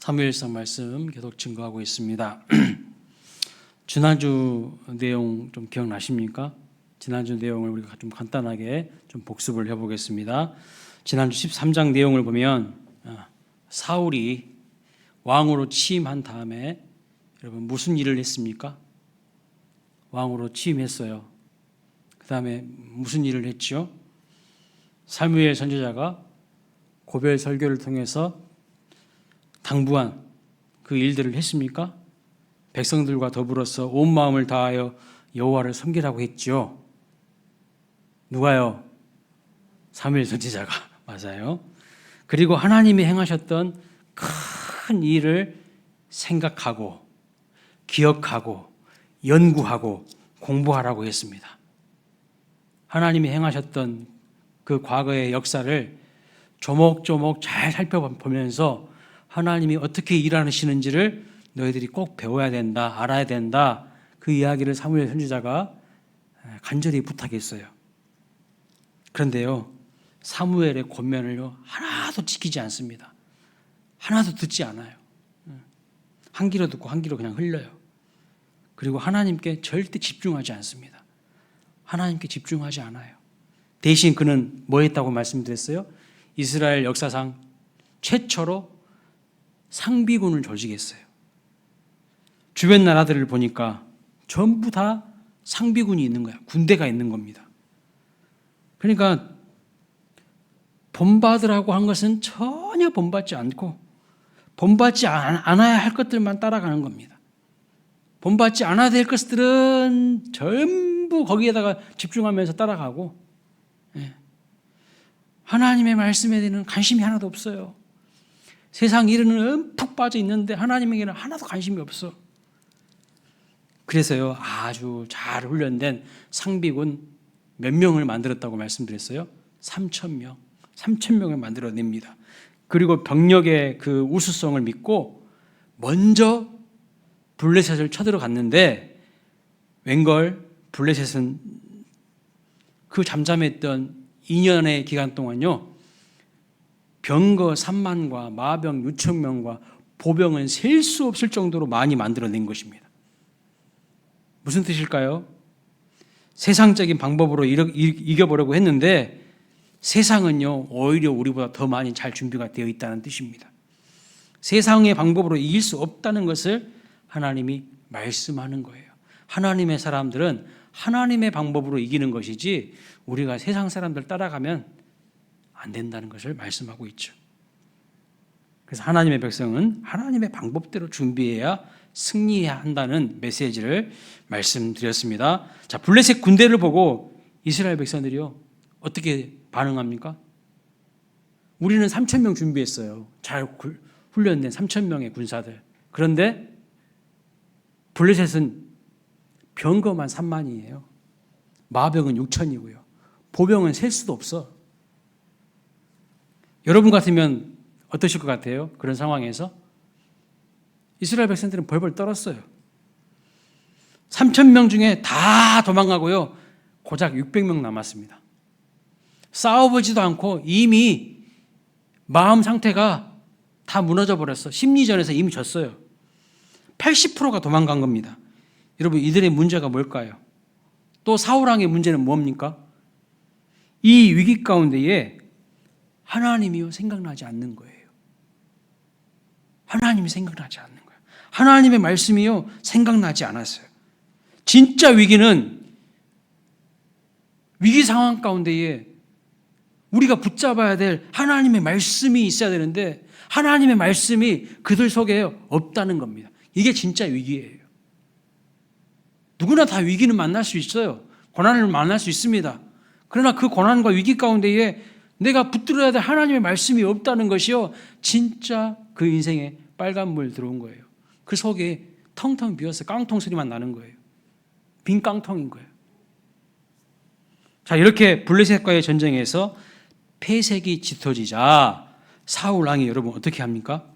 사무엘상 말씀 계속 증거하고 있습니다. 지난주 내용 좀 기억나십니까? 지난주 내용을 우리가 좀 간단하게 좀 복습을 해보겠습니다. 지난주 13장 내용을 보면 사울이 왕으로 취임한 다음에 여러분 무슨 일을 했습니까? 왕으로 취임했어요. 그 다음에 무슨 일을 했죠? 사무엘 선지자가 고별 설교를 통해서 당부한 그 일들을 했습니까? 백성들과 더불어서 온 마음을 다하여 여호와를 섬기라고 했죠. 누가요? 사무엘 선지자가. 맞아요. 그리고 하나님이 행하셨던 큰 일을 생각하고 기억하고 연구하고 공부하라고 했습니다. 하나님이 행하셨던 그 과거의 역사를 조목조목 잘 살펴보면서 하나님이 어떻게 일하시는지를 너희들이 꼭 배워야 된다, 알아야 된다. 그 이야기를 사무엘 선지자가 간절히 부탁했어요. 그런데요, 사무엘의 권면을요 하나도 지키지 않습니다. 하나도 듣지 않아요. 한 귀로 듣고 한 귀로 그냥 흘려요. 그리고 하나님께 절대 집중하지 않습니다. 하나님께 집중하지 않아요. 대신 그는 뭐 했다고 말씀드렸어요? 이스라엘 역사상 최초로 상비군을 조직했어요. 주변 나라들을 보니까 전부 다 상비군이 있는 거야. 군대가 있는 겁니다. 그러니까 본받으라고 한 것은 전혀 본받지 않고 본받지 않아야 할 것들만 따라가는 겁니다. 본받지 않아야 될 것들은 전부 거기에다가 집중하면서 따라가고 하나님의 말씀에 대한 관심이 하나도 없어요. 세상 일은 푹 빠져 있는데 하나님에게는 하나도 관심이 없어. 그래서요 아주 잘 훈련된 상비군 몇 명을 만들었다고 말씀드렸어요? 3,000명. 3,000명을 만들어냅니다. 그리고 병력의 그 우수성을 믿고 먼저 블레셋을 쳐들어갔는데 웬걸 블레셋은 그 잠잠했던 2년의 기간 동안요 병거 3만과 마병 6,000명과 보병은 셀 수 없을 정도로 많이 만들어낸 것입니다. 무슨 뜻일까요? 세상적인 방법으로 이겨보려고 했는데 세상은요 오히려 우리보다 더 많이 잘 준비가 되어 있다는 뜻입니다. 세상의 방법으로 이길 수 없다는 것을 하나님이 말씀하는 거예요. 하나님의 사람들은 하나님의 방법으로 이기는 것이지 우리가 세상 사람들 따라가면 안 된다는 것을 말씀하고 있죠. 그래서 하나님의 백성은 하나님의 방법대로 준비해야 승리해야 한다는 메시지를 말씀드렸습니다. 자, 블레셋 군대를 보고 이스라엘 백성들이요 어떻게 반응합니까? 우리는 3,000명 준비했어요. 잘 훈련된 3,000명의 군사들. 그런데 블레셋은 병거만 3만이에요. 마병은 6,000이고요. 보병은 셀 수도 없어. 여러분 같으면 어떠실 것 같아요? 그런 상황에서 이스라엘 백성들은 벌벌 떨었어요. 3,000명 중에 다 도망가고요. 고작 600명 남았습니다. 싸워보지도 않고 이미 마음 상태가 다 무너져 버렸어. 심리전에서 이미 졌어요. 80%가 도망간 겁니다. 여러분 이들의 문제가 뭘까요? 또 사울왕의 문제는 뭡니까? 이 위기 가운데에 하나님이요 생각나지 않는 거예요. 하나님이 생각나지 않는 거예요. 하나님의 말씀이요 생각나지 않았어요. 진짜 위기는 위기 상황 가운데에 우리가 붙잡아야 될 하나님의 말씀이 있어야 되는데 하나님의 말씀이 그들 속에 없다는 겁니다. 이게 진짜 위기예요. 누구나 다 위기는 만날 수 있어요. 고난을 만날 수 있습니다. 그러나 그 고난과 위기 가운데에 내가 붙들어야 될 하나님의 말씀이 없다는 것이요 진짜 그 인생에 빨간물 들어온 거예요. 그 속에 텅텅 비어서 깡통 소리만 나는 거예요. 빈 깡통인 거예요. 자, 이렇게 블레셋과의 전쟁에서 패색이 짙어지자 사울 왕이 여러분 어떻게 합니까?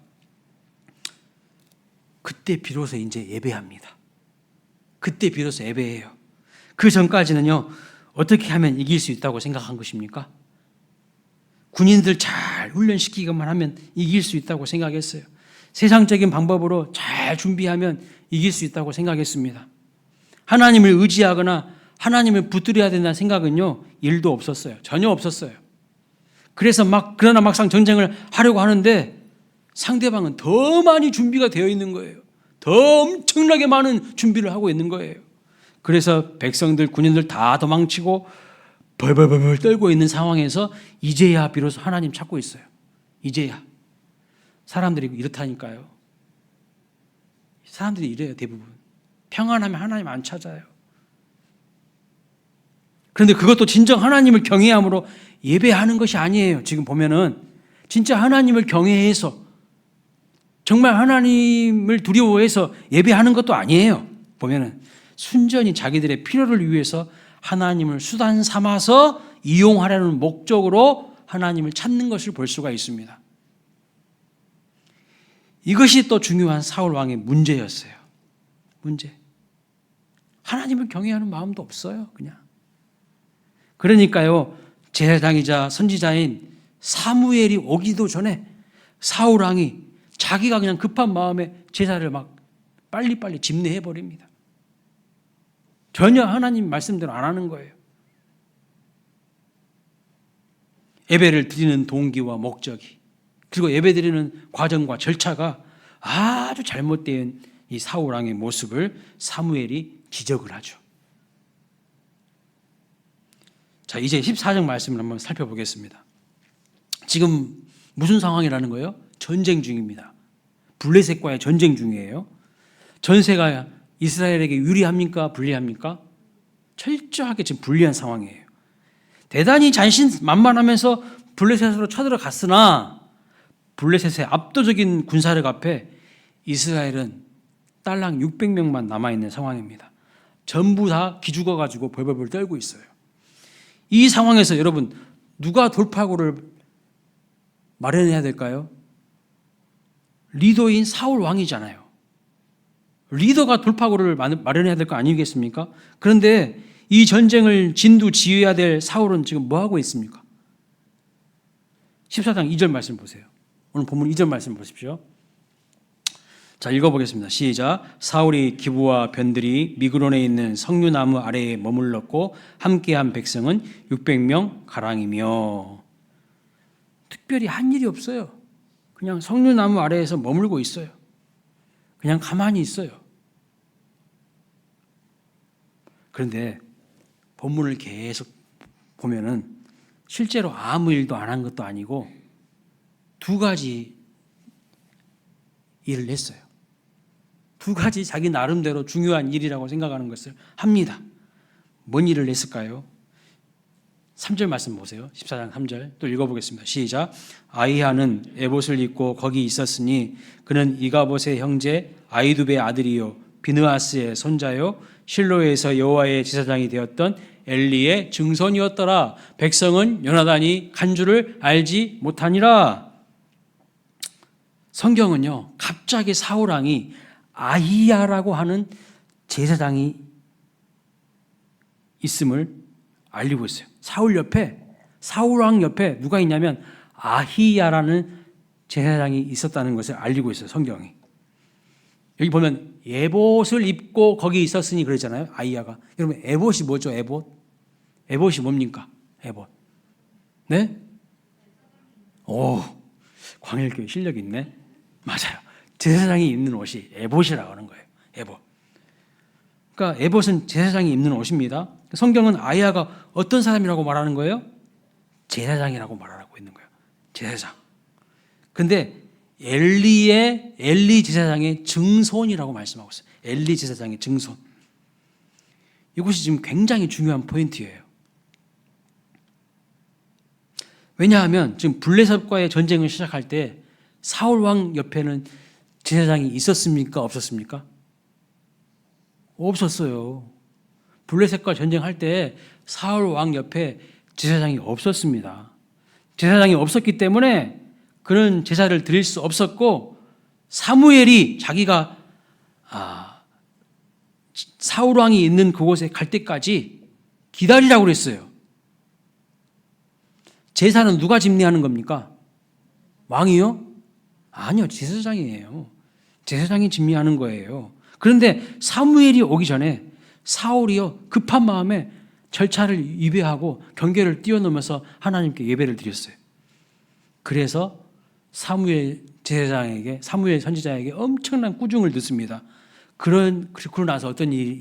그때 비로소 이제 예배합니다. 그때 비로소 예배해요. 그 전까지는요 어떻게 하면 이길 수 있다고 생각한 것입니까? 군인들 잘 훈련시키기만 하면 이길 수 있다고 생각했어요. 세상적인 방법으로 잘 준비하면 이길 수 있다고 생각했습니다. 하나님을 의지하거나 하나님을 붙들어야 된다는 생각은요, 일도 없었어요. 전혀 없었어요. 그래서 그러나 막상 전쟁을 하려고 하는데 상대방은 더 많이 준비가 되어 있는 거예요. 더 엄청나게 많은 준비를 하고 있는 거예요. 그래서 백성들, 군인들 다 도망치고 벌벌벌 떨고 있는 상황에서 이제야 비로소 하나님 찾고 있어요. 이제야. 사람들이 이렇다니까요. 사람들이 이래요, 대부분. 평안하면 하나님 안 찾아요. 그런데 그것도 진정 하나님을 경외함으로 예배하는 것이 아니에요. 지금 보면은 진짜 하나님을 경외해서 정말 하나님을 두려워해서 예배하는 것도 아니에요. 보면은 순전히 자기들의 필요를 위해서 하나님을 수단 삼아서 이용하려는 목적으로 하나님을 찾는 것을 볼 수가 있습니다. 이것이 또 중요한 사울 왕의 문제였어요. 문제. 하나님을 경외하는 마음도 없어요. 그냥. 그러니까요, 제사장이자 선지자인 사무엘이 오기도 전에 사울 왕이 자기가 그냥 급한 마음에 제사를 막 빨리빨리 집례해 버립니다. 전혀 하나님 말씀대로 안 하는 거예요. 예배를 드리는 동기와 목적이, 그리고 예배 드리는 과정과 절차가 아주 잘못된 이 사울 왕의 모습을 사무엘이 지적을 하죠. 자, 이제 14장 말씀을 한번 살펴보겠습니다. 지금 무슨 상황이라는 거예요? 전쟁 중입니다. 블레셋과의 전쟁 중이에요. 전세가 이스라엘에게 유리합니까? 불리합니까? 철저하게 지금 불리한 상황이에요. 대단히 자신만만하면서 블레셋으로 쳐들어갔으나 블레셋의 압도적인 군사력 앞에 이스라엘은 딸랑 600명만 남아있는 상황입니다. 전부 다 기죽어가지고 벌벌벌 떨고 있어요. 이 상황에서 여러분, 누가 돌파구를 마련해야 될까요? 리더인 사울 왕이잖아요. 리더가 돌파구를 마련해야 될 거 아니겠습니까? 그런데 이 전쟁을 진두지휘해야 될 사울은 지금 뭐 하고 있습니까? 14장 2절 말씀 보세요. 오늘 본문 2절 말씀 보십시오. 자, 읽어보겠습니다. 시작. 사울이 기브와 변들이 미그론에 있는 석류나무 아래에 머물렀고 함께한 백성은 600명 가량이며. 특별히 한 일이 없어요. 그냥 석류나무 아래에서 머물고 있어요. 그냥 가만히 있어요. 그런데 본문을 계속 보면은 실제로 아무 일도 안 한 것도 아니고 두 가지 일을 했어요. 두 가지 자기 나름대로 중요한 일이라고 생각하는 것을 합니다. 뭔 일을 했을까요? 3절 말씀 보세요. 14장 3절 또 읽어보겠습니다. 시작. 아히야는 에봇을 입고 거기 있었으니 그는 이가봇의 형제 아히두베의 아들이요 비느하스의 손자요 실로에서 여호와의 제사장이 되었던 엘리의 증손이었더라. 백성은 요나단이 간 줄을 알지 못하니라. 성경은요, 갑자기 사울 왕이 아히야라고 하는 제사장이 있음을 알리고 있어요. 사울 왕 옆에 누가 있냐면 아히야라는 제사장이 있었다는 것을 알리고 있어요. 성경이. 여기 보면 에봇을 입고 거기 있었으니 그랬잖아요. 아히야가. 여러분, 에봇이 뭐죠? 에봇이 뭡니까? 에봇. 네? 오, 광일교회 실력이 있네. 맞아요. 제사장이 입는 옷이 에봇이라고 하는 거예요. 에봇. 그러니까 에봇은 제사장이 입는 옷입니다. 성경은 아히야가 어떤 사람이라고 말하는 거예요? 제사장이라고 말하고 있는 거예요. 제사장. 근데 엘리 제사장의 증손이라고 말씀하고 있어요. 엘리 제사장의 증손. 이것이 지금 굉장히 중요한 포인트예요. 왜냐하면 지금 블레셋과의 전쟁을 시작할 때 사울 왕 옆에는 제사장이 있었습니까? 없었습니까? 없었어요. 블레셋과 전쟁할 때 사울 왕 옆에 제사장이 없었습니다. 제사장이 없었기 때문에 그런 제사를 드릴 수 없었고, 사무엘이 자기가 사울 왕이 있는 그곳에 갈 때까지 기다리라고 그랬어요. 제사는 누가 집례하는 겁니까? 왕이요? 아니요, 제사장이에요. 제사장이 진미하는 거예요. 그런데 사무엘이 오기 전에 사울이요 급한 마음에 절차를 위배하고 경계를 뛰어넘어서 하나님께 예배를 드렸어요. 그래서 사무엘 선지자에게 엄청난 꾸중을 듣습니다. 그러고 나서 어떤 일이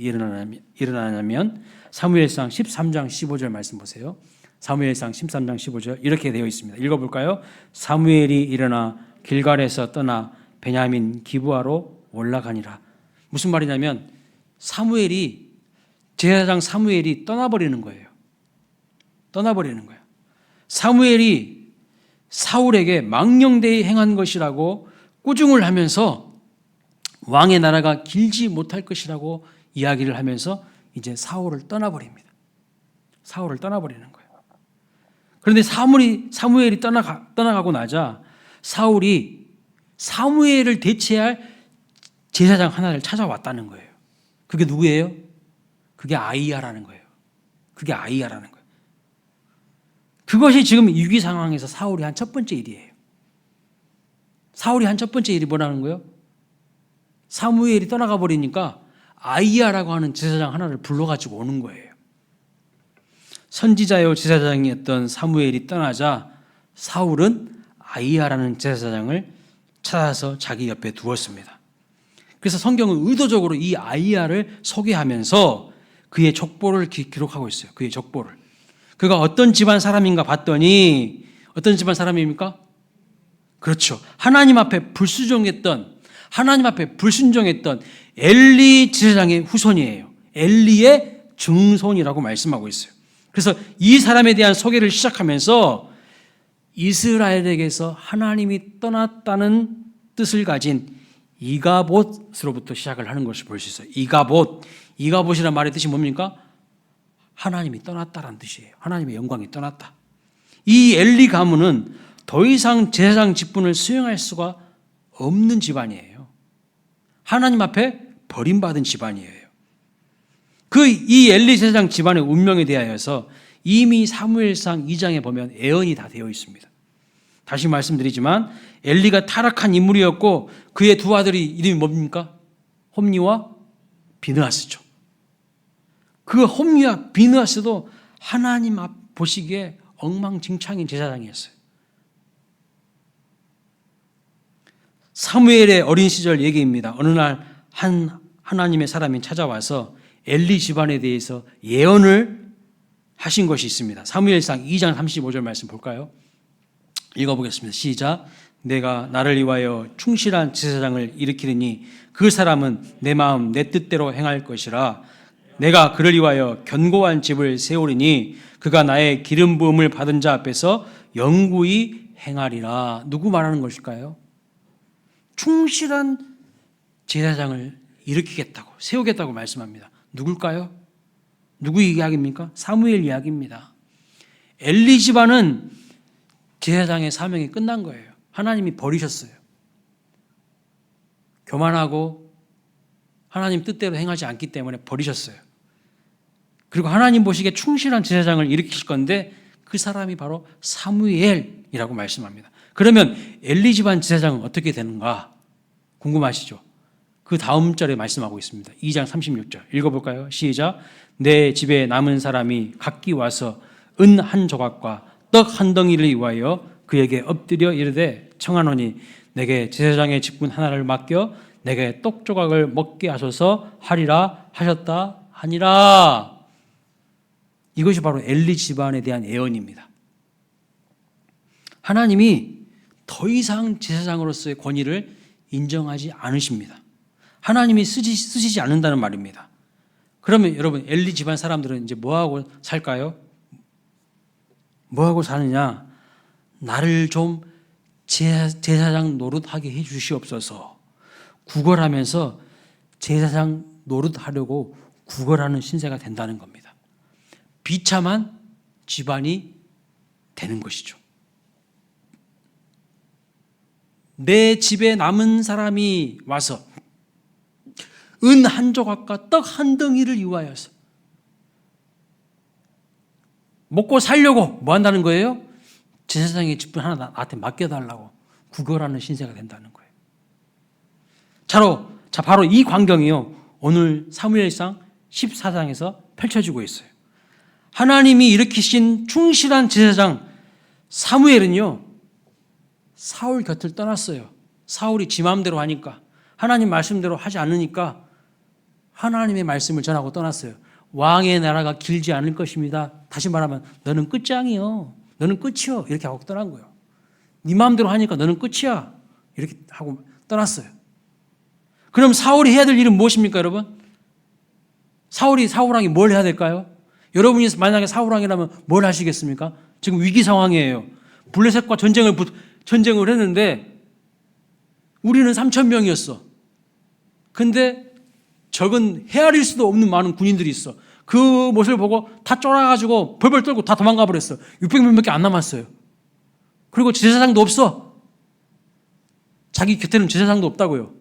일어나냐면 사무엘상 13장 15절 말씀 보세요. 사무엘상 13장 15절 이렇게 되어 있습니다. 읽어볼까요? 사무엘이 일어나 길갈에서 떠나 베냐민 기브아로 올라가니라. 무슨 말이냐면 제사장 사무엘이 떠나버리는 거예요. 떠나버리는 거예요. 사무엘이 사울에게 망령되이 행한 것이라고 꾸중을 하면서 왕의 나라가 길지 못할 것이라고 이야기를 하면서 이제 사울을 떠나버립니다. 사울을 떠나버리는 거예요. 그런데 사무엘이 떠나가고 나자 사울이 사무엘을 대체할 제사장 하나를 찾아왔다는 거예요. 그게 누구예요? 그게 아이야라는 거예요. 그게 아이야라는 거예요. 그것이 지금 위기 상황에서 사울이 한 첫 번째 일이에요. 사울이 한 첫 번째 일이 뭐라는 거예요? 사무엘이 떠나가 버리니까 아이야라고 하는 제사장 하나를 불러가지고 오는 거예요. 선지자요 제사장이었던 사무엘이 떠나자 사울은 아이야라는 제사장을 찾아서 자기 옆에 두었습니다. 그래서 성경은 의도적으로 이 아이야를 소개하면서 그의 족보를 기록하고 있어요. 그의 족보를. 그가 어떤 집안 사람인가 봤더니 어떤 집안 사람입니까? 그렇죠. 하나님 앞에 불순종했던 엘리 제사장의 후손이에요. 엘리의 증손이라고 말씀하고 있어요. 그래서 이 사람에 대한 소개를 시작하면서 이스라엘에게서 하나님이 떠났다는 뜻을 가진 이가봇으로부터 시작을 하는 것을 볼 수 있어요. 이가봇이라는 말의 뜻이 뭡니까? 하나님이 떠났다라는 뜻이에요. 하나님의 영광이 떠났다. 이 엘리 가문은 더 이상 제사장 직분을 수행할 수가 없는 집안이에요. 하나님 앞에 버림받은 집안이에요. 이 엘리 제사장 집안의 운명에 대하여서 이미 사무엘상 2장에 보면 예언이 다 되어 있습니다. 다시 말씀드리지만 엘리가 타락한 인물이었고 그의 두 아들이 이름이 뭡니까? 홈리와 비느하스죠. 그 홈리와 비느하스도 하나님 앞 보시기에 엉망진창인 제사장이었어요. 사무엘의 어린 시절 얘기입니다. 어느 날 한 하나님의 사람이 찾아와서 엘리 집안에 대해서 예언을 하신 것이 있습니다. 사무엘상 2장 35절 말씀 볼까요? 읽어보겠습니다. 시작. 내가 나를 위하여 충실한 제사장을 일으키느니 그 사람은 내 마음 내 뜻대로 행할 것이라. 내가 그를 위하여 견고한 집을 세우리니 그가 나의 기름 부음을 받은 자 앞에서 영구히 행하리라. 누구 말하는 것일까요? 충실한 제사장을 일으키겠다고 세우겠다고 말씀합니다. 누굴까요? 누구 이야기입니까? 사무엘 이야기입니다. 엘리 집안은 제사장의 사명이 끝난 거예요. 하나님이 버리셨어요. 교만하고 하나님 뜻대로 행하지 않기 때문에 버리셨어요. 그리고 하나님 보시기에 충실한 제사장을 일으키실 건데 그 사람이 바로 사무엘이라고 말씀합니다. 그러면 엘리 집안 제사장은 어떻게 되는가 궁금하시죠? 그 다음 절에 말씀하고 있습니다. 2장 36절 읽어볼까요? 시작. 내 집에 남은 사람이 각기 와서 은 한 조각과 떡 한 덩이를 위하여 그에게 엎드려 이르되 청하노니 내게 제사장의 직분 하나를 맡겨 내게 떡 조각을 먹게 하소서 하리라 하셨다 하니라. 이것이 바로 엘리 집안에 대한 예언입니다. 하나님이 더 이상 제사장으로서의 권위를 인정하지 않으십니다. 하나님이 쓰시지 않는다는 말입니다. 그러면 여러분 엘리 집안 사람들은 이제 뭐하고 살까요? 뭐하고 사느냐? 나를 좀 제사장 노릇하게 해 주시옵소서. 구걸하면서 제사장 노릇하려고 구걸하는 신세가 된다는 겁니다. 비참한 집안이 되는 것이죠. 내 집에 남은 사람이 와서 은 한 조각과 떡 한 덩이를 위하여서 먹고 살려고 뭐 한다는 거예요? 제사장의 직분 하나 나한테 맡겨달라고 구걸하는 신세가 된다는 거예요. 바로 이 광경이요, 오늘 사무엘상 14장에서 펼쳐지고 있어요. 하나님이 일으키신 충실한 제사장 사무엘은요, 사울 곁을 떠났어요. 사울이 지 마음대로 하니까, 하나님 말씀대로 하지 않으니까 하나님의 말씀을 전하고 떠났어요. 왕의 나라가 길지 않을 것입니다. 다시 말하면 너는 끝장이요, 너는 끝이요, 이렇게 하고 떠난 거예요. 네 마음대로 하니까 너는 끝이야, 이렇게 하고 떠났어요. 그럼 사울이 해야 될 일은 무엇입니까, 여러분? 사울왕이 뭘 해야 될까요? 여러분이 만약에 사울왕이라면 뭘 하시겠습니까? 지금 위기 상황이에요. 블레셋과 전쟁을 했는데 우리는 3,000명이었어. 근데 적은 헤아릴 수도 없는 많은 군인들이 있어. 그 모습을 보고 다 쫄아가지고 벌벌 떨고 다 도망가 버렸어. 600명밖에 안 남았어요. 그리고 제사장도 없어. 자기 곁에는 제사장도 없다고요.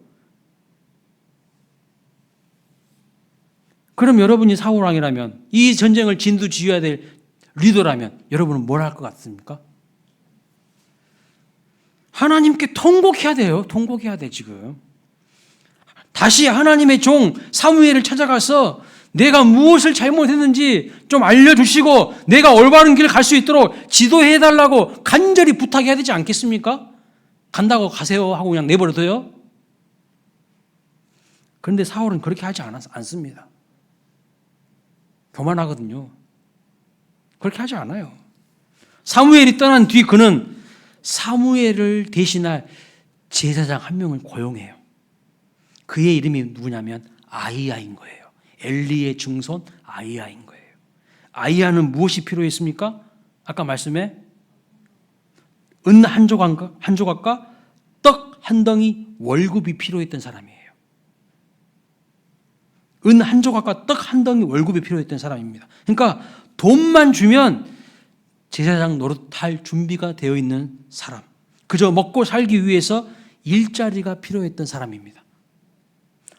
그럼 여러분이 사울왕이라면, 이 전쟁을 진두지휘해야 될 리더라면 여러분은 뭘 할 것 같습니까? 하나님께 통곡해야 돼요. 통곡해야 돼. 지금 다시 하나님의 종 사무엘을 찾아가서 내가 무엇을 잘못했는지 좀 알려주시고 내가 올바른 길을 갈 수 있도록 지도해달라고 간절히 부탁해야 되지 않겠습니까? 간다고 가세요 하고 그냥 내버려둬요? 그런데 사울은 그렇게 하지 않습니다. 교만하거든요. 그렇게 하지 않아요. 사무엘이 떠난 뒤 그는 사무엘을 대신할 제사장 한 명을 고용해요. 그의 이름이 누구냐면 아이야인 거예요. 엘리의 증손 아이야인 거예요. 아이야는 무엇이 필요했습니까? 아까 말씀에 은 한 조각과 떡 한 덩이 월급이 필요했던 사람이에요. 은 한 조각과 떡 한 덩이 월급이 필요했던 사람입니다. 그러니까 돈만 주면 제사장 노릇할 준비가 되어 있는 사람, 그저 먹고 살기 위해서 일자리가 필요했던 사람입니다.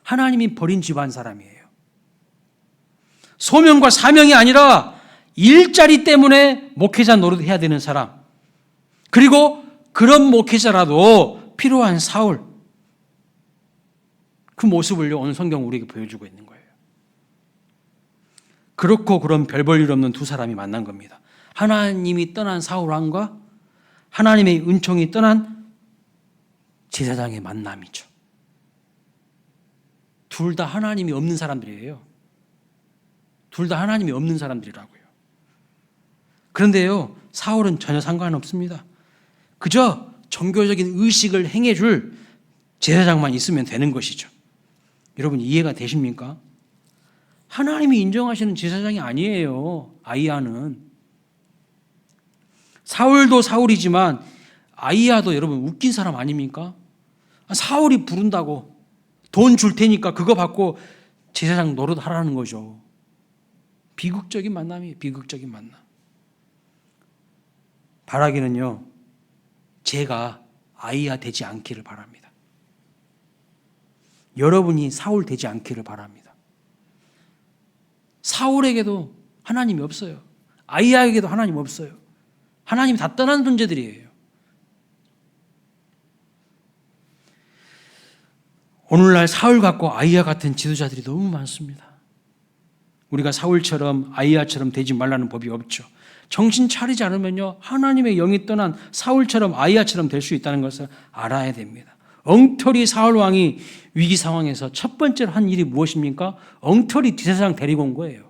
하나님이 버린 집안 사람이에요. 소명과 사명이 아니라 일자리 때문에 목회자 노릇해야 되는 사람, 그리고 그런 목회자라도 필요한 사울, 그 모습을 오늘 성경 우리에게 보여주고 있는 거예요. 그렇고 그런 별 볼 일 없는 두 사람이 만난 겁니다. 하나님이 떠난 사울왕과 하나님의 은총이 떠난 제사장의 만남이죠. 둘 다 하나님이 없는 사람들이에요. 둘 다 하나님이 없는 사람들이라고요. 그런데요, 사울은 전혀 상관없습니다. 그저 종교적인 의식을 행해줄 제사장만 있으면 되는 것이죠. 여러분 이해가 되십니까? 하나님이 인정하시는 제사장이 아니에요. 아이야는. 사울도 사울이지만 아이야도 여러분 웃긴 사람 아닙니까? 사울이 부른다고 돈 줄 테니까 그거 받고 제사장 노릇하라는 거죠. 비극적인 만남이에요. 비극적인 만남. 바라기는요, 제가 아이야 되지 않기를 바랍니다. 여러분이 사울 되지 않기를 바랍니다. 사울에게도 하나님이 없어요. 아이야에게도 하나님 없어요. 하나님이 다 떠난 존재들이에요. 오늘날 사울 같고 아이야 같은 지도자들이 너무 많습니다. 우리가 사울처럼 아이야처럼 되지 말라는 법이 없죠. 정신 차리지 않으면요, 하나님의 영이 떠난 사울처럼 아이야처럼 될 수 있다는 것을 알아야 됩니다. 엉터리 사울왕이 위기 상황에서 첫 번째로 한 일이 무엇입니까? 엉터리 제사장 데리고 온 거예요.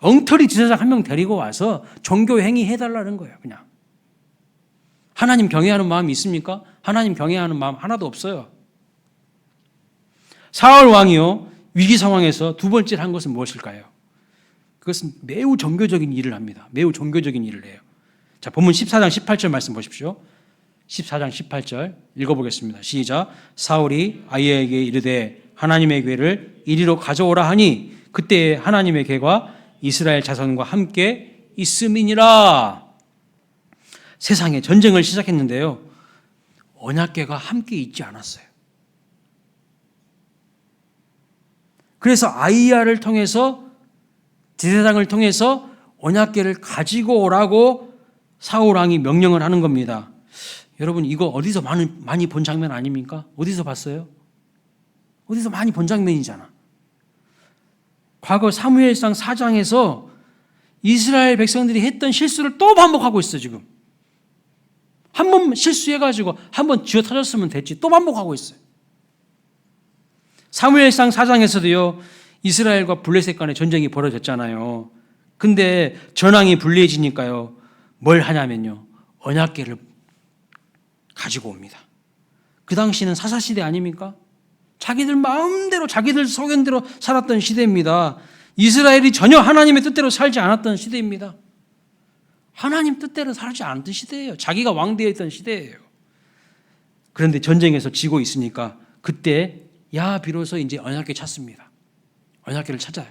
엉터리 제사장 한 명 데리고 와서 종교 행위 해달라는 거예요. 그냥. 하나님 경외하는 마음이 있습니까? 하나님 경외하는 마음 하나도 없어요. 사울왕이요, 위기 상황에서 두 번째로 한 것은 무엇일까요? 그것은 매우 종교적인 일을 합니다. 매우 종교적인 일을 해요. 자, 본문 14장 18절 말씀 보십시오. 14장 18절 읽어보겠습니다. 시작. 사울이 아이야에게 이르되 하나님의 궤를 이리로 가져오라 하니 그때 하나님의 궤가 이스라엘 자손과 함께 있음이니라. 세상에 전쟁을 시작했는데요, 언약궤가 함께 있지 않았어요. 그래서 아이야를 통해서, 제사장을 통해서 언약궤를 가지고 오라고 사울왕이 명령을 하는 겁니다. 여러분 이거 어디서 많이 본 장면 아닙니까? 어디서 봤어요? 어디서 많이 본 장면이잖아. 과거 사무엘상 4장에서 이스라엘 백성들이 했던 실수를 또 반복하고 있어 지금. 한 번 실수해가지고 한 번 쥐어 터졌으면 됐지 또 반복하고 있어요. 사무엘상 4장에서도요 이스라엘과 블레셋 간의 전쟁이 벌어졌잖아요. 근데 전황이 불리해지니까요 뭘 하냐면요 언약궤를 가지고 옵니다. 그 당시는 사사시대 아닙니까? 자기들 마음대로 자기들 소견대로 살았던 시대입니다. 이스라엘이 전혀 하나님의 뜻대로 살지 않았던 시대입니다. 하나님 뜻대로 살지 않던 시대예요. 자기가 왕되어 있던 시대예요. 그런데 전쟁에서 지고 있으니까 그때 비로소 이제 언약궤 찾습니다. 언약궤를 찾아요.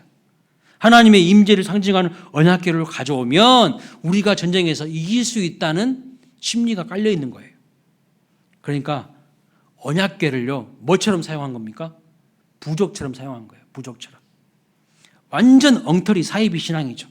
하나님의 임재를 상징하는 언약궤를 가져오면 우리가 전쟁에서 이길 수 있다는 심리가 깔려 있는 거예요. 그러니까 언약궤를요 뭐처럼 사용한 겁니까? 부적처럼 사용한 거예요. 부적처럼. 완전 엉터리 사이비 신앙이죠.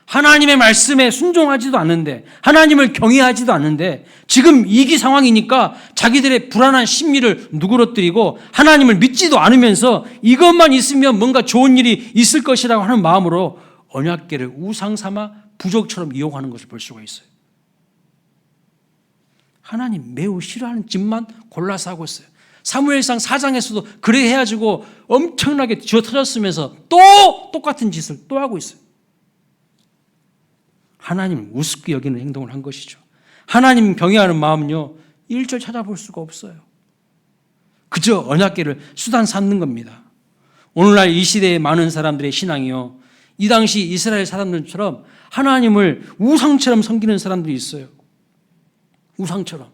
하나님의 말씀에 순종하지도 않는데 하나님을 경외하지도 않는데 지금 위기 상황이니까 자기들의 불안한 심리를 누그러뜨리고 하나님을 믿지도 않으면서 이것만 있으면 뭔가 좋은 일이 있을 것이라고 하는 마음으로 언약궤를 우상 삼아 부적처럼 이용하는 것을 볼 수가 있어요. 하나님 매우 싫어하는 짓만 골라서 하고 있어요. 사무엘상 4장에서도 그래 해가지고 엄청나게 쥐어터졌으면서 또 똑같은 짓을 또 하고 있어요. 하나님 우습게 여기는 행동을 한 것이죠. 하나님 경외하는 마음은요 1절 찾아볼 수가 없어요. 그저 언약궤를 수단 삼는 겁니다. 오늘날 이 시대의 많은 사람들의 신앙이요 이 당시 이스라엘 사람들처럼 하나님을 우상처럼 섬기는 사람들이 있어요. 우상처럼.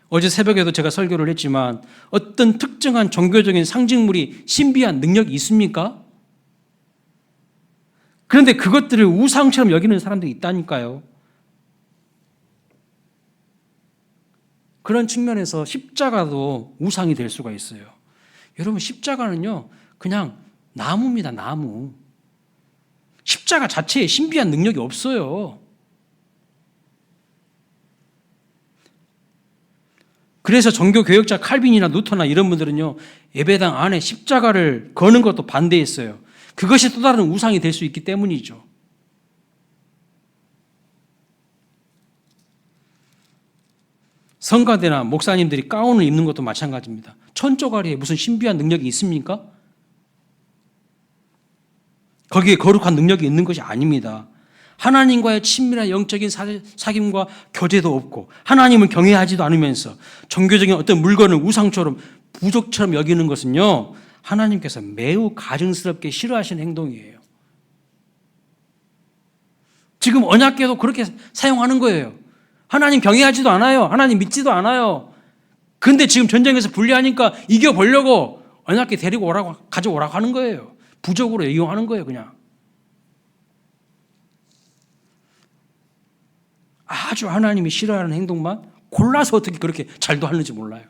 어제 새벽에도 제가 설교를 했지만 어떤 특정한 종교적인 상징물이 신비한 능력이 있습니까? 그런데 그것들을 우상처럼 여기는 사람들이 있다니까요. 그런 측면에서 십자가도 우상이 될 수가 있어요. 여러분 십자가는요 그냥 나무입니다. 나무. 십자가 자체에 신비한 능력이 없어요. 그래서 종교개혁자 칼빈이나 루터나 이런 분들은요 예배당 안에 십자가를 거는 것도 반대했어요. 그것이 또 다른 우상이 될 수 있기 때문이죠. 성가대나 목사님들이 가운을 입는 것도 마찬가지입니다. 천조가리에 무슨 신비한 능력이 있습니까? 거기에 거룩한 능력이 있는 것이 아닙니다. 하나님과의 친밀한 영적인 사귐과 교제도 없고 하나님을 경외하지도 않으면서 종교적인 어떤 물건을 우상처럼 부족처럼 여기는 것은요 하나님께서 매우 가증스럽게 싫어하시는 행동이에요. 지금 언약궤도 그렇게 사용하는 거예요. 하나님 경외하지도 않아요. 하나님 믿지도 않아요. 그런데 지금 전쟁에서 불리하니까 이겨보려고 언약궤 데리고 오라고 가져오라고 하는 거예요. 부적으로 이용하는 거예요. 그냥. 아주 하나님이 싫어하는 행동만 골라서 어떻게 그렇게 잘도 하는지 몰라요.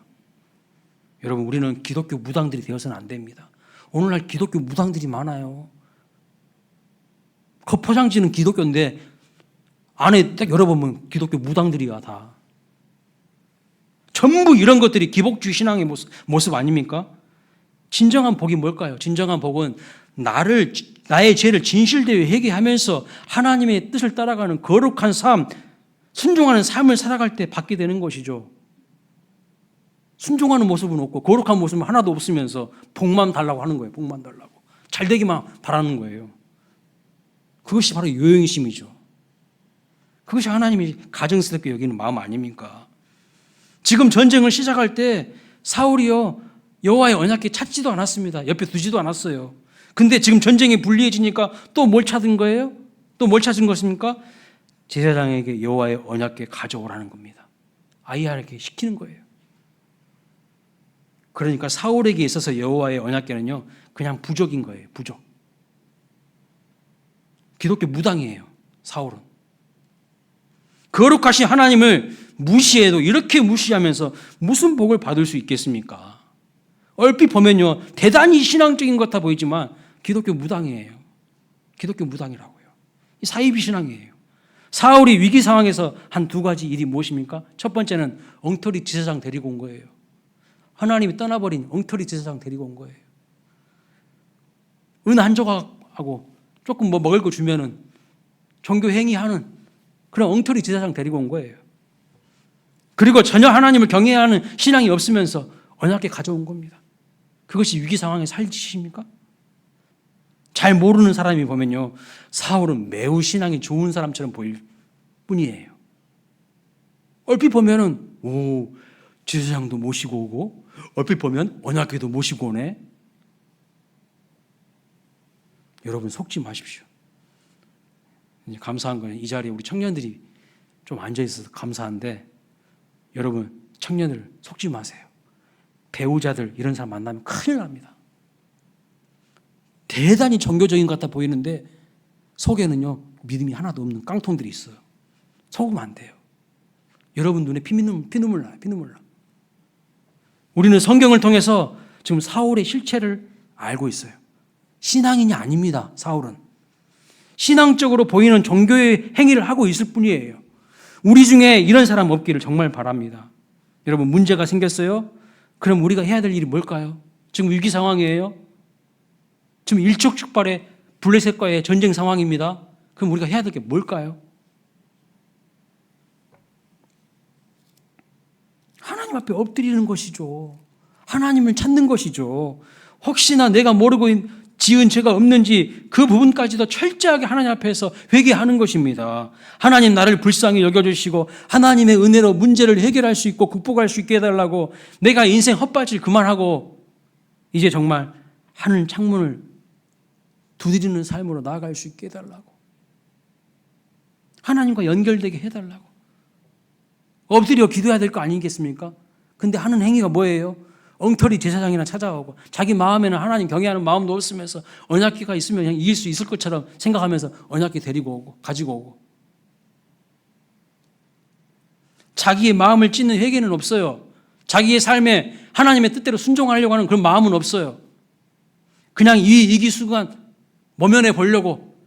여러분 우리는 기독교 무당들이 되어서는 안 됩니다. 오늘날 기독교 무당들이 많아요. 겉포장지는 기독교인데 안에 딱 열어보면 기독교 무당들이야 다. 전부 이런 것들이 기복주의 신앙의 모습 아닙니까? 진정한 복이 뭘까요? 진정한 복은 나의 죄를 진실되게 회개하면서 하나님의 뜻을 따라가는 거룩한 삶, 순종하는 삶을 살아갈 때 받게 되는 것이죠. 순종하는 모습은 없고 거룩한 모습은 하나도 없으면서 복만 달라고 하는 거예요. 복만 달라고. 잘 되기만 바라는 거예요. 그것이 바로 요영심이죠. 그것이 하나님이 가증스럽게 여기는 마음 아닙니까? 지금 전쟁을 시작할 때 사울이요 여호와의 언약궤 찾지도 않았습니다. 옆에 두지도 않았어요. 근데 지금 전쟁이 불리해지니까 또 뭘 찾은 거예요? 또 뭘 찾은 것입니까? 제사장에게 여호와의 언약궤 가져오라는 겁니다. 아히야에게 시키는 거예요. 그러니까 사울에게 있어서 여호와의 언약궤는요 그냥 부적인 거예요. 부적. 기독교 무당이에요. 사울은. 거룩하신 하나님을 무시해도 이렇게 무시하면서 무슨 복을 받을 수 있겠습니까? 얼핏 보면요 대단히 신앙적인 것 같아 보이지만 기독교 무당이에요. 기독교 무당이라고요. 이 사이비 신앙이에요. 사울이 위기 상황에서 한 두 가지 일이 무엇입니까? 첫 번째는 엉터리 제사장 데리고 온 거예요. 하나님이 떠나버린 엉터리 제사장 데리고 온 거예요. 은 한 조각하고 조금 뭐 먹을 거 주면은 종교 행위하는 그런 엉터리 제사장 데리고 온 거예요. 그리고 전혀 하나님을 경외해야 하는 신앙이 없으면서 언약궤 가져온 겁니다. 그것이 위기 상황에 살 짓입니까? 잘 모르는 사람이 보면요, 사울은 매우 신앙이 좋은 사람처럼 보일 뿐이에요. 얼핏 보면은 제사장도 모시고 오고, 얼핏 보면 언약궤도 모시고 오네. 여러분 속지 마십시오. 감사한 거는 이 자리에 우리 청년들이 좀 앉아 있어서 감사한데, 여러분 청년들 속지 마세요. 배우자들 이런 사람 만나면 큰일 납니다. 대단히 종교적인 것 같아 보이는데 속에는요 믿음이 하나도 없는 깡통들이 있어요. 속으면 안 돼요. 여러분 눈에 피눈물 나요. 피눈물 나. 우리는 성경을 통해서 지금 사울의 실체를 알고 있어요. 신앙인이 아닙니다. 사울은 신앙적으로 보이는 종교의 행위를 하고 있을 뿐이에요. 우리 중에 이런 사람 없기를 정말 바랍니다. 여러분 문제가 생겼어요? 그럼 우리가 해야 될 일이 뭘까요? 지금 위기 상황이에요. 지금 일촉즉발의 블레셋과의 전쟁 상황입니다. 그럼 우리가 해야 될 게 뭘까요? 하나님 앞에 엎드리는 것이죠. 하나님을 찾는 것이죠. 혹시나 내가 모르고 지은 죄가 없는지 그 부분까지도 철저하게 하나님 앞에서 회개하는 것입니다. 하나님 나를 불쌍히 여겨주시고 하나님의 은혜로 문제를 해결할 수 있고 극복할 수 있게 해달라고, 내가 인생 헛발질 그만하고 이제 정말 하늘 창문을 두드리는 삶으로 나아갈 수 있게 해달라고, 하나님과 연결되게 해달라고 엎드려 기도해야 될 거 아니겠습니까? 근데 하는 행위가 뭐예요? 엉터리 제사장이나 찾아오고 자기 마음에는 하나님 경외하는 마음도 없으면서 언약궤가 있으면 그냥 이길 수 있을 것처럼 생각하면서 언약궤 데리고 오고 가지고 오고, 자기의 마음을 찢는 회개는 없어요. 자기의 삶에 하나님의 뜻대로 순종하려고 하는 그런 마음은 없어요. 그냥 이 이기수간 모면해 보려고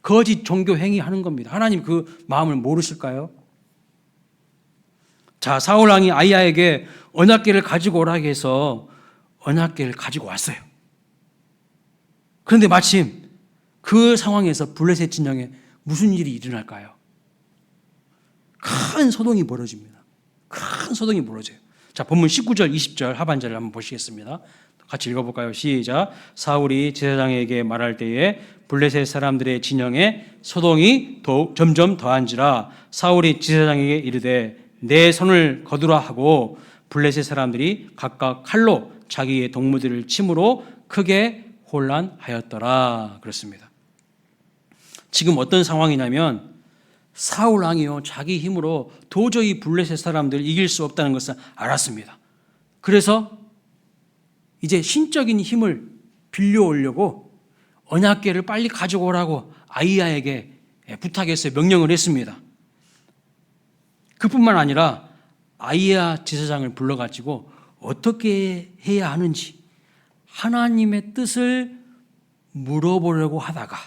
거짓 종교 행위하는 겁니다. 하나님 그 마음을 모르실까요? 자, 사울 왕이 아히야에게 언약궤를 가지고 오라고 해서 언약궤를 가지고 왔어요. 그런데 마침 그 상황에서 블레셋 진영에 무슨 일이 일어날까요? 큰 소동이 벌어집니다. 큰 소동이 벌어져요. 자, 본문 19절, 20절 하반절을 한번 보시겠습니다. 같이 읽어볼까요? 시작. 사울이 제사장에게 말할 때에 블레셋 사람들의 진영에 소동이 점점 더한지라 사울이 제사장에게 이르되 내 손을 거두라 하고 블레셋 사람들이 각각 칼로 자기의 동무들을 침으로 크게 혼란하였더라. 그렇습니다. 지금 어떤 상황이냐면 사울 왕이요 자기 힘으로 도저히 블레셋 사람들을 이길 수 없다는 것을 알았습니다. 그래서 이제 신적인 힘을 빌려오려고 언약궤를 빨리 가지고 오라고 아히야에게 부탁했어요. 명령을 했습니다. 그뿐만 아니라 아히야 제사장을 불러가지고 어떻게 해야 하는지 하나님의 뜻을 물어보려고 하다가,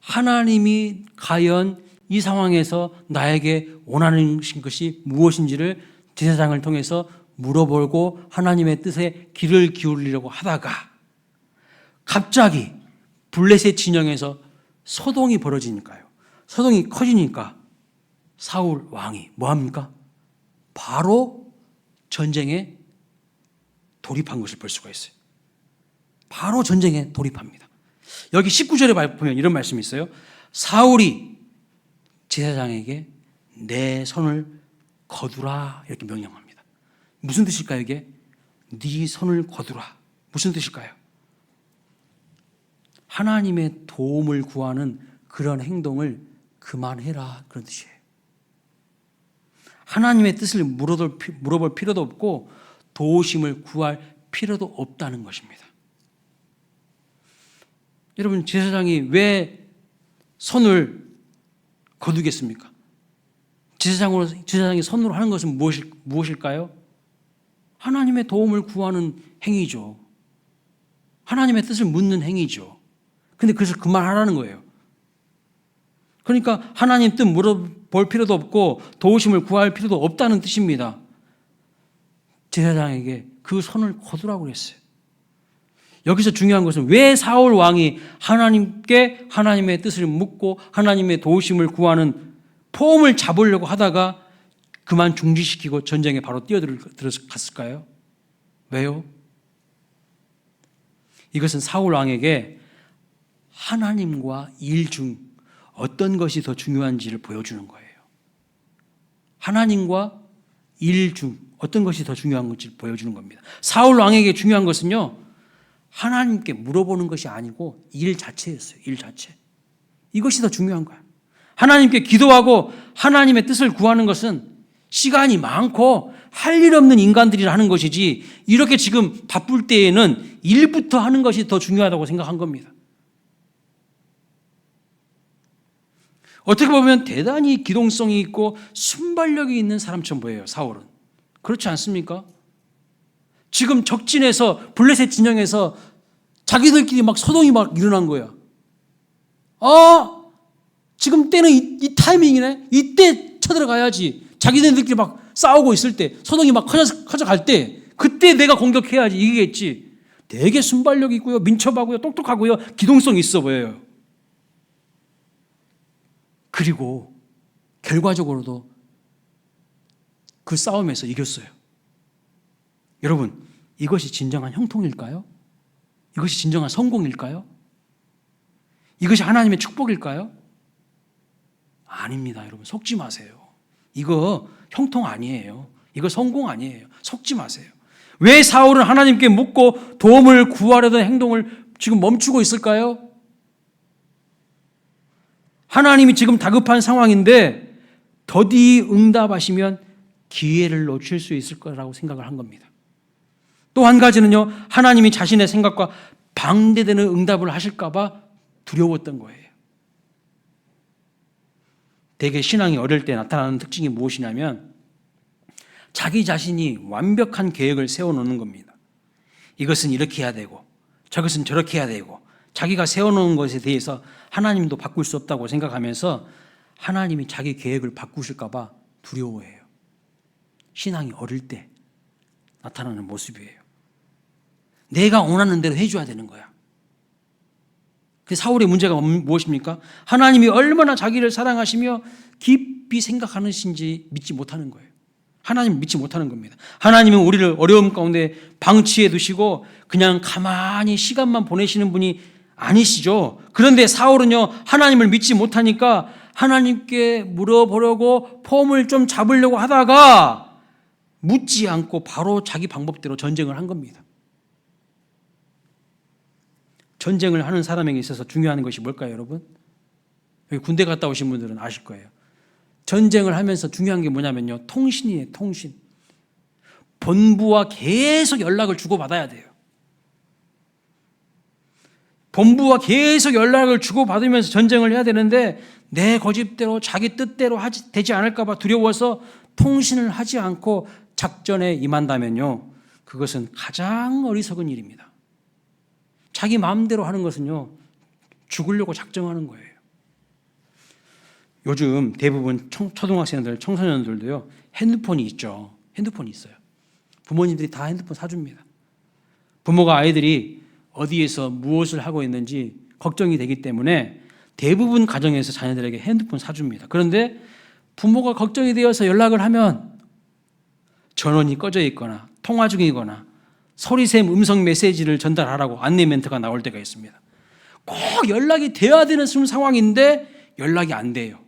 하나님이 과연 이 상황에서 나에게 원하는 것이 무엇인지를 제사장을 통해서 물어보고 하나님의 뜻에 귀를 기울이려고 하다가 갑자기 블레셋 진영에서 소동이 벌어지니까요. 소동이 커지니까 사울 왕이 뭐합니까? 바로 전쟁에 돌입한 것을 볼 수가 있어요. 바로 전쟁에 돌입합니다. 여기 19절에 보면 이런 말씀이 있어요. 사울이 제사장에게 내 손을 거두라 이렇게 명령합니다. 무슨 뜻일까요 이게? 네 손을 거두라. 무슨 뜻일까요? 하나님의 도움을 구하는 그런 행동을 그만해라 그런 뜻이에요. 하나님의 뜻을 물어볼 필요도 없고 도우심을 구할 필요도 없다는 것입니다. 여러분 제사장이 왜 손을 거두겠습니까? 제사장이 손으로 하는 것은 무엇일까요? 하나님의 도움을 구하는 행위죠. 하나님의 뜻을 묻는 행위죠. 근데 그래서 그만하라는 거예요. 그러니까 하나님 뜻 물어볼 필요도 없고 도우심을 구할 필요도 없다는 뜻입니다. 제사장에게 그 손을 거두라고 그랬어요. 여기서 중요한 것은 왜 사울 왕이 하나님께 하나님의 뜻을 묻고 하나님의 도우심을 구하는 폼을 잡으려고 하다가 그만 중지시키고 전쟁에 바로 뛰어들었을까요? 왜요? 이것은 사울 왕에게 하나님과 일 중 어떤 것이 더 중요한지를 보여주는 거예요. 하나님과 일 중 어떤 것이 더 중요한 건지 보여주는 겁니다. 사울 왕에게 중요한 것은요, 하나님께 물어보는 것이 아니고 일 자체였어요. 일 자체. 이것이 더 중요한 거야. 하나님께 기도하고 하나님의 뜻을 구하는 것은 시간이 많고 할 일 없는 인간들이 하는 것이지, 이렇게 지금 바쁠 때에는 일부터 하는 것이 더 중요하다고 생각한 겁니다. 어떻게 보면 대단히 기동성이 있고 순발력이 있는 사람처럼 보여요, 사울은. 그렇지 않습니까? 지금 적진에서, 블레셋 진영에서 자기들끼리 막 소동이 막 일어난 거야. 지금 때는 이 타이밍이네. 이때 쳐들어가야지. 자기들끼리 막 싸우고 있을 때, 소동이 막 커져갈 때, 그때 내가 공격해야지 이기겠지. 되게 순발력 있고요, 민첩하고요, 똑똑하고요, 기동성이 있어 보여요. 그리고 결과적으로도 그 싸움에서 이겼어요. 여러분, 이것이 진정한 형통일까요? 이것이 진정한 성공일까요? 이것이 하나님의 축복일까요? 아닙니다, 여러분. 속지 마세요. 이거 형통 아니에요. 이거 성공 아니에요. 속지 마세요. 왜 사울은 하나님께 묻고 도움을 구하려던 행동을 지금 멈추고 있을까요? 하나님이 지금 다급한 상황인데 더디 응답하시면 기회를 놓칠 수 있을 거라고 생각을 한 겁니다. 또 한 가지는요, 하나님이 자신의 생각과 방대되는 응답을 하실까 봐 두려웠던 거예요. 대개 신앙이 어릴 때 나타나는 특징이 무엇이냐면 자기 자신이 완벽한 계획을 세워놓는 겁니다. 이것은 이렇게 해야 되고 저것은 저렇게 해야 되고, 자기가 세워놓은 것에 대해서 하나님도 바꿀 수 없다고 생각하면서 하나님이 자기 계획을 바꾸실까 봐 두려워해요. 신앙이 어릴 때 나타나는 모습이에요. 내가 원하는 대로 해줘야 되는 거야. 그 사울의 문제가 무엇입니까? 하나님이 얼마나 자기를 사랑하시며 깊이 생각하시는지 믿지 못하는 거예요. 하나님을 믿지 못하는 겁니다. 하나님은 우리를 어려움 가운데 방치해 두시고 그냥 가만히 시간만 보내시는 분이 아니시죠. 그런데 사울은요, 하나님을 믿지 못하니까 하나님께 물어보려고 폼을 좀 잡으려고 하다가 묻지 않고 바로 자기 방법대로 전쟁을 한 겁니다. 전쟁을 하는 사람에게 있어서 중요한 것이 뭘까요, 여러분? 여기 군대 갔다 오신 분들은 아실 거예요. 전쟁을 하면서 중요한 게 뭐냐면요, 통신이에요, 통신. 본부와 계속 연락을 주고받아야 돼요. 본부와 계속 연락을 주고받으면서 전쟁을 해야 되는데 내 고집대로 자기 뜻대로 되지 않을까 봐 두려워서 통신을 하지 않고 작전에 임한다면요, 그것은 가장 어리석은 일입니다. 자기 마음대로 하는 것은요, 죽으려고 작정하는 거예요. 요즘 대부분 초등학생들, 청소년들도요, 핸드폰이 있죠. 핸드폰이 있어요. 부모님들이 다 핸드폰 사줍니다. 부모가 아이들이 어디에서 무엇을 하고 있는지 걱정이 되기 때문에 대부분 가정에서 자녀들에게 핸드폰 사줍니다. 그런데 부모가 걱정이 되어서 연락을 하면 전원이 꺼져 있거나 통화 중이거나 소리샘 음성 메시지를 전달하라고 안내 멘트가 나올 때가 있습니다. 꼭 연락이 돼야 되는 상황인데 연락이 안 돼요.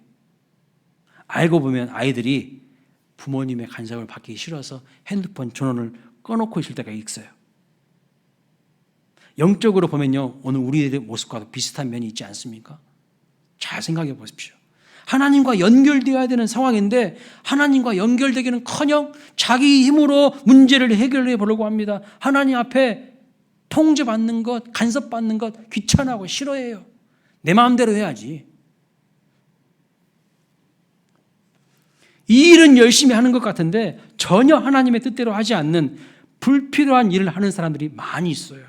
알고 보면 아이들이 부모님의 간섭을 받기 싫어서 핸드폰 전원을 꺼놓고 있을 때가 있어요. 영적으로 보면요, 오늘 우리의 모습과도 비슷한 면이 있지 않습니까? 잘 생각해 보십시오. 하나님과 연결되어야 되는 상황인데 하나님과 연결되기는커녕 자기 힘으로 문제를 해결해 보려고 합니다. 하나님 앞에 통제받는 것, 간섭받는 것 귀찮아하고 싫어해요. 내 마음대로 해야지. 이 일은 열심히 하는 것 같은데 전혀 하나님의 뜻대로 하지 않는 불필요한 일을 하는 사람들이 많이 있어요.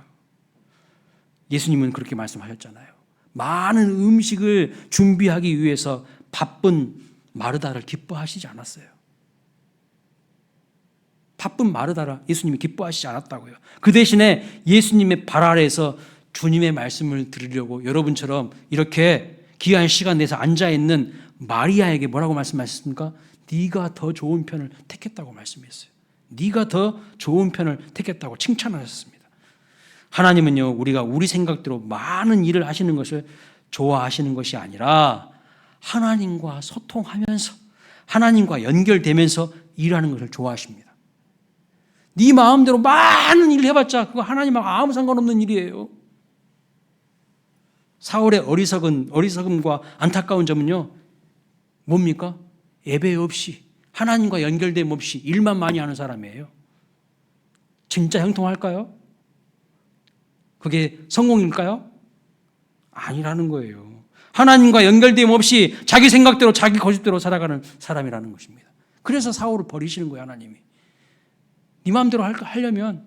예수님은 그렇게 말씀하셨잖아요. 많은 음식을 준비하기 위해서 바쁜 마르다를 기뻐하시지 않았어요. 바쁜 마르다를 예수님이 기뻐하시지 않았다고요. 그 대신에 예수님의 발 아래에서 주님의 말씀을 들으려고 여러분처럼 이렇게 귀한 시간 내서 앉아있는 마리아에게 뭐라고 말씀하셨습니까? 네가 더 좋은 편을 택했다고 말씀했어요. 네가 더 좋은 편을 택했다고 칭찬하셨습니다. 하나님은요, 우리가 우리 생각대로 많은 일을 하시는 것을 좋아하시는 것이 아니라 하나님과 소통하면서 하나님과 연결되면서 일하는 것을 좋아하십니다. 네 마음대로 많은 일을 해봤자 그거 하나님하고 아무 상관없는 일이에요. 사울의 어리석음과 안타까운 점은요, 뭡니까? 예배 없이 하나님과 연결됨 없이 일만 많이 하는 사람이에요. 진짜 형통할까요? 그게 성공일까요? 아니라는 거예요. 하나님과 연결됨 없이 자기 생각대로 자기 고집대로 살아가는 사람이라는 것입니다. 그래서 사울을 버리시는 거예요, 하나님이. 네 마음대로 하려면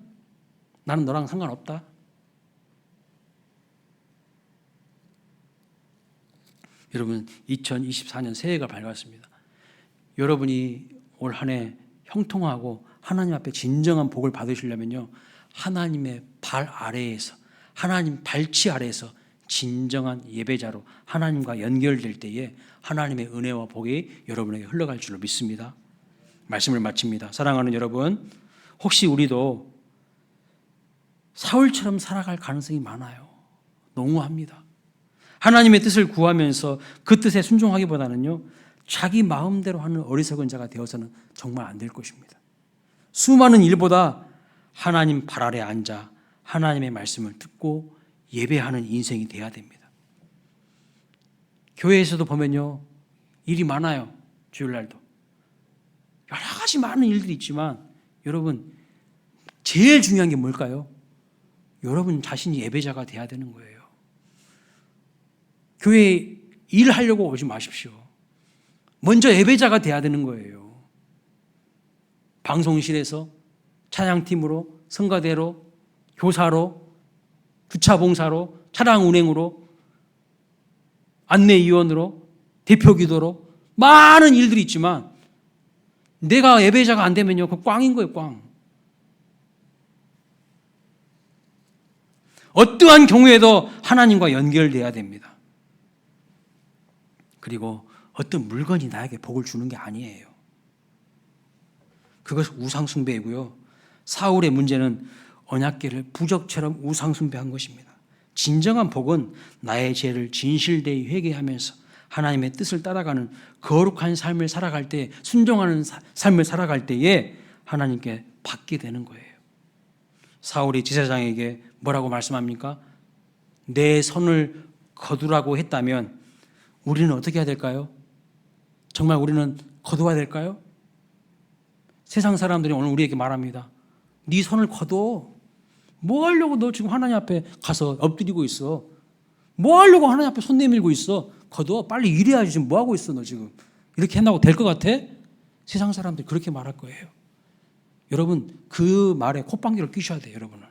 나는 너랑 상관없다. 여러분, 2024년 새해가 밝았습니다. 여러분이 올 한 해 형통하고 하나님 앞에 진정한 복을 받으시려면요, 하나님의 발 아래에서, 하나님 발치 아래에서 진정한 예배자로 하나님과 연결될 때에 하나님의 은혜와 복이 여러분에게 흘러갈 줄로 믿습니다. 말씀을 마칩니다. 사랑하는 여러분, 혹시 우리도 사울처럼 살아갈 가능성이 많아요. 농후합니다. 하나님의 뜻을 구하면서 그 뜻에 순종하기보다는요, 자기 마음대로 하는 어리석은 자가 되어서는 정말 안 될 것입니다. 수많은 일보다 하나님 발 아래 앉아 하나님의 말씀을 듣고 예배하는 인생이 돼야 됩니다. 교회에서도 보면요, 일이 많아요. 주일날도 여러 가지 많은 일들이 있지만 여러분, 제일 중요한 게 뭘까요? 여러분 자신이 예배자가 돼야 되는 거예요. 교회에 일하려고 오지 마십시오. 먼저 예배자가 돼야 되는 거예요. 방송실에서 찬양팀으로, 성가대로, 교사로, 주차봉사로, 차량 운행으로, 안내위원으로, 대표기도로 많은 일들이 있지만 내가 예배자가 안 되면요, 그 꽝인 거예요, 꽝. 어떠한 경우에도 하나님과 연결돼야 됩니다. 그리고 어떤 물건이 나에게 복을 주는 게 아니에요. 그것은 우상숭배이고요. 사울의 문제는 언약궤를 부적처럼 우상숭배한 것입니다. 진정한 복은 나의 죄를 진실되이 회개하면서 하나님의 뜻을 따라가는 거룩한 삶을 살아갈 때, 순종하는 삶을 살아갈 때에 하나님께 받게 되는 거예요. 사울이 제사장에게 뭐라고 말씀합니까? 내 손을 거두라고 했다면 우리는 어떻게 해야 될까요? 정말 우리는 거두어야 될까요? 세상 사람들이 오늘 우리에게 말합니다. 네 손을 거둬. 뭐 하려고 너 지금 하나님 앞에 가서 엎드리고 있어? 뭐 하려고 하나님 앞에 손 내밀고 있어? 거둬. 빨리 일해야지. 지금 뭐 하고 있어 너 지금? 이렇게 한다고 될 것 같아? 세상 사람들이 그렇게 말할 거예요. 여러분, 그 말에 콧방귀를 끼셔야 돼요. 여러분은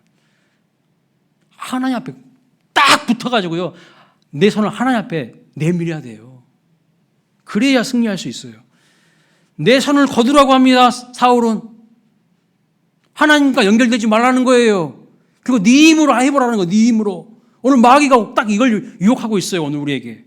하나님 앞에 딱 붙어가지고요, 내 손을 하나님 앞에 내밀어야 돼요. 그래야 승리할 수 있어요. 내 손을 거두라고 합니다. 사울은 하나님과 연결되지 말라는 거예요. 그리고 네 힘으로 해보라는 거예요. 네 힘으로. 오늘 마귀가 딱 이걸 유혹하고 있어요. 오늘 우리에게.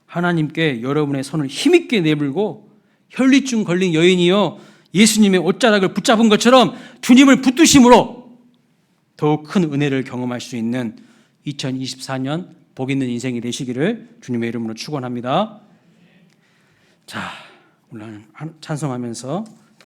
하나님께 여러분의 손을 힘있게 내밀고 혈리증 걸린 여인이요, 예수님의 옷자락을 붙잡은 것처럼 주님을 붙드심으로 더욱 큰 은혜를 경험할 수 있는 2024년 복 있는 인생이 되시기를 주님의 이름으로 축원합니다. 자, 오늘 찬송하면서